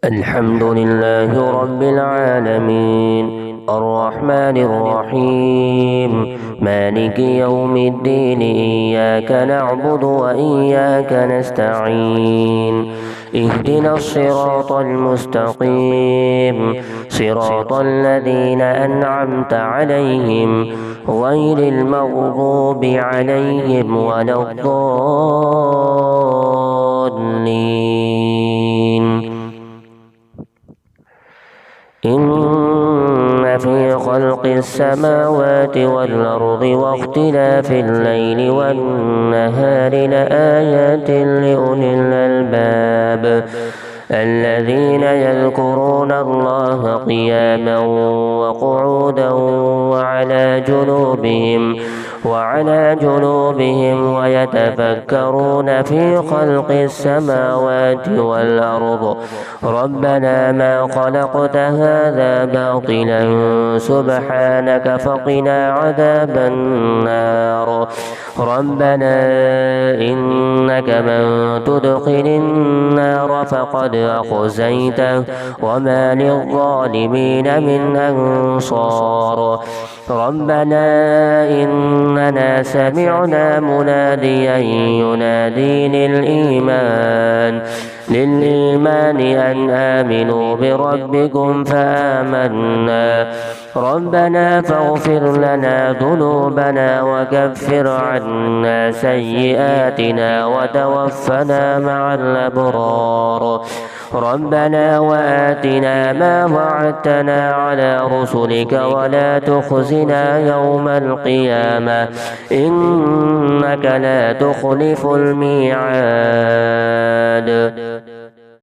الحمد لله رب العالمين الرحمن الرحيم مالك يوم الدين إياك نعبد وإياك نستعين اهدنا الصراط المستقيم صراط الذين أنعمت عليهم غير المغضوب عليهم ولا الضالين. إن في خلق السماوات والأرض واختلاف الليل والنهار لآيات لأولي الألباب الذين يذكرون الله قياما وقعودا وعلى جنوبهم ويتفكرون في خلق السماوات والأرض ربنا ما خلقت هذا باطلا سبحانك فقنا عذاب النار. ربنا إنك من تدخل النار فقد أخزيته وما للظالمين من أنصار. ربنا إننا سمعنا مناديا ينادي للإيمان أن آمنوا بربكم فآمنا. ربنا فاغفر لنا ذنوبنا وكفر عنا سيئاتنا وتوفنا مع الأبرار. ربنا وآتنا ما وعدتنا على رسلك ولا تخزنا يوم القيامة إنك لا تخلف الميعاد.